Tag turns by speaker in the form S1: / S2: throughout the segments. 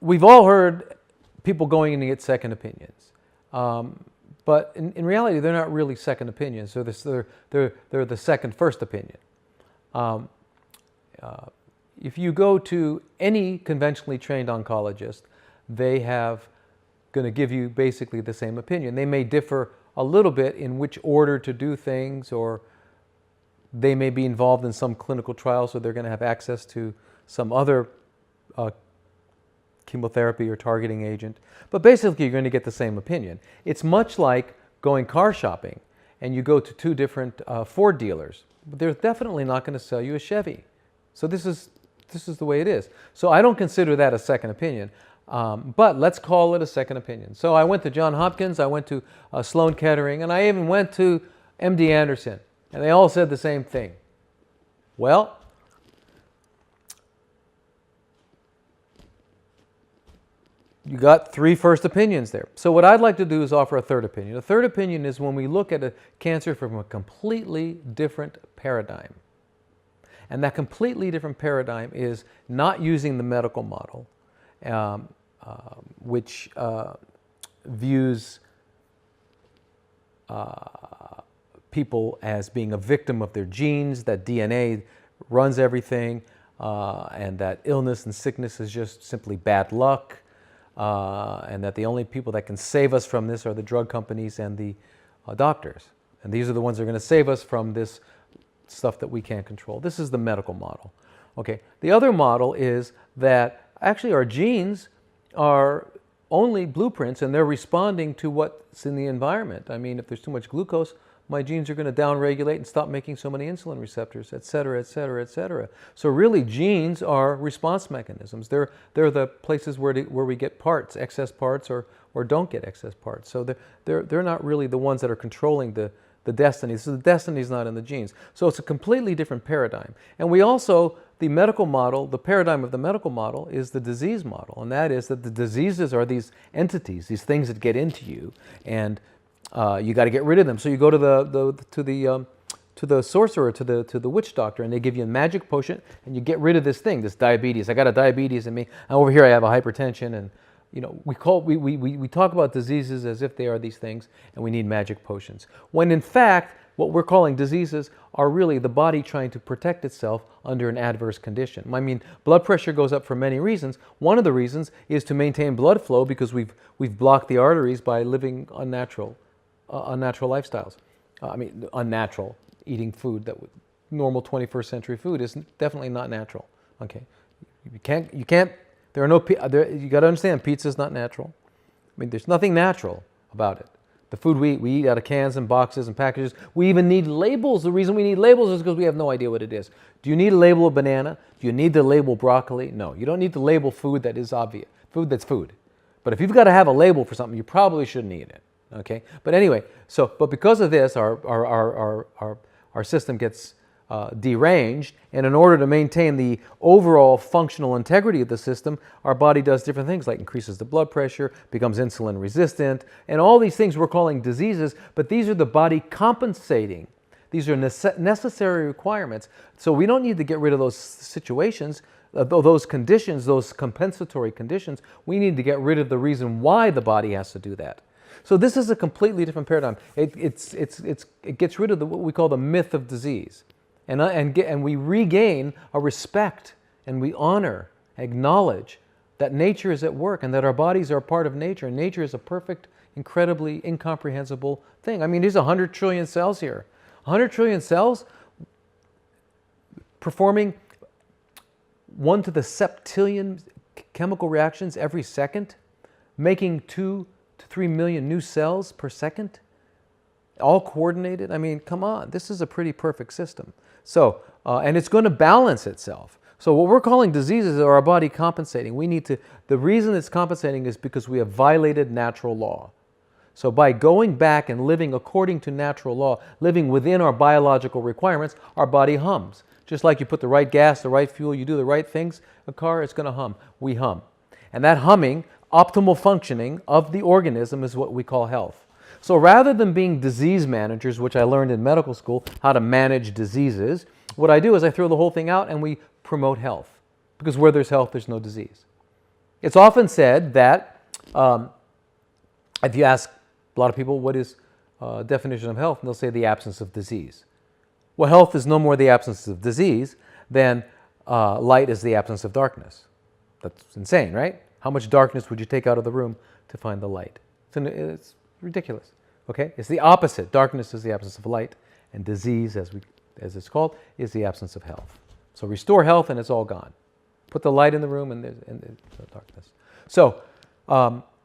S1: we've all heard people going in to get second opinions. But in reality, they're not really second opinions. They're the second first opinion. If you go to any conventionally trained oncologist, they have going to give you basically the same opinion. They may differ a little bit in which order to do things, or they may be involved in some clinical trial, so they're going to have access to some other chemotherapy or targeting agent. But basically, you're going to get the same opinion. It's much like going car shopping and you go to two different Ford dealers. But they're definitely not going to sell you a Chevy. So this is the way it is. So I don't consider that a second opinion. But let's call it a second opinion. So I went to Johns Hopkins, I went to Sloan Kettering, and I even went to MD Anderson. And they all said the same thing. Well, you got three first opinions there. So what I'd like to do is offer a third opinion. A third opinion is when we look at a cancer from a completely different paradigm. And that completely different paradigm is not using the medical model, which views people as being a victim of their genes, that DNA runs everything, and that illness and sickness is just simply bad luck, and that the only people that can save us from this are the drug companies and the doctors. And these are the ones that are going to save us from this stuff that we can't control. This is the medical model. Okay. The other model is that actually our genes are only blueprints and they're responding to what's in the environment. I mean, if there's too much glucose, my genes are going to downregulate and stop making so many insulin receptors, et cetera, et cetera, et cetera. So really, genes are response mechanisms. They're the places where we get parts, excess parts, or don't get excess parts. So they're not really the ones that are controlling the destiny. So the destiny is not in the genes. So it's a completely different paradigm. And we also, the medical model, the paradigm of the medical model is the disease model. And that is that the diseases are these entities, these things that get into you, and you got to get rid of them. So you go to the sorcerer, to the witch doctor, and they give you a magic potion, and you get rid of this thing, this diabetes. I got a diabetes in me, and over here I have a hypertension, and you know, we talk about diseases as if they are these things, and we need magic potions. When in fact, what we're calling diseases are really the body trying to protect itself under an adverse condition. I mean, blood pressure goes up for many reasons. One of the reasons is to maintain blood flow because we've blocked the arteries by living unnatural lifestyles. Unnatural, eating food that normal 21st century food is definitely not natural. Okay, you can't. There are no. You got to understand, pizza is not natural. I mean, there's nothing natural about it. The food we eat out of cans and boxes and packages. We even need labels. The reason we need labels is because we have no idea what it is. Do you need to label a banana? Do you need to label broccoli? No, you don't need to label food that is obvious. Food that's food. But if you've got to have a label for something, you probably shouldn't eat it. Okay. But anyway, but because of this, our system gets deranged, and in order to maintain the overall functional integrity of the system, our body does different things like increases the blood pressure, becomes insulin resistant, and all these things we're calling diseases, but these are the body compensating. These are necessary requirements. So we don't need to get rid of those situations, those conditions, those compensatory conditions. We need to get rid of the reason why the body has to do that. So this is a completely different paradigm. It gets rid of what we call the myth of disease. And we regain a respect, and we honor, acknowledge that nature is at work and that our bodies are a part of nature. And nature is a perfect, incredibly incomprehensible thing. I mean, there's 100 trillion cells here. 100 trillion cells performing 1 to the septillion chemical reactions every second, making 2 to 3 million new cells per second, all coordinated. I mean, come on, this is a pretty perfect system. So, and it's going to balance itself. So what we're calling diseases are our body compensating. The reason it's compensating is because we have violated natural law. So by going back and living according to natural law, living within our biological requirements, our body hums. Just like you put the right gas, the right fuel, you do the right things, a car, it's going to hum. We hum. And that humming, optimal functioning of the organism is what we call health. So rather than being disease managers, which I learned in medical school, how to manage diseases, what I do is I throw the whole thing out and we promote health. Because where there's health, there's no disease. It's often said that if you ask a lot of people what is definition of health, and they'll say the absence of disease. Well, health is no more the absence of disease than light is the absence of darkness. That's insane, right? How much darkness would you take out of the room to find the light? It's ridiculous. Okay, it's the opposite. Darkness is the absence of light, and disease, as it's called, is the absence of health. So restore health, and it's all gone. Put the light in the room, and there's no darkness. So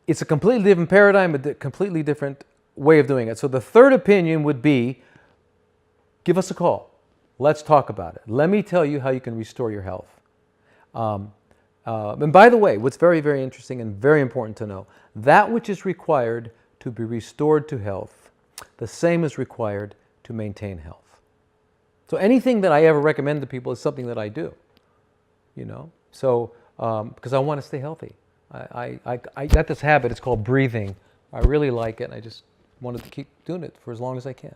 S1: it's a completely different paradigm, a completely different way of doing it. So the third opinion would be, give us a call. Let's talk about it. Let me tell you how you can restore your health. And by the way, what's very, very interesting and very important to know, that which is required to be restored to health, the same is required to maintain health. So anything that I ever recommend to people is something that I do, you know. So because I want to stay healthy. I got this habit, it's called breathing. I really like it, and I just wanted to keep doing it for as long as I can.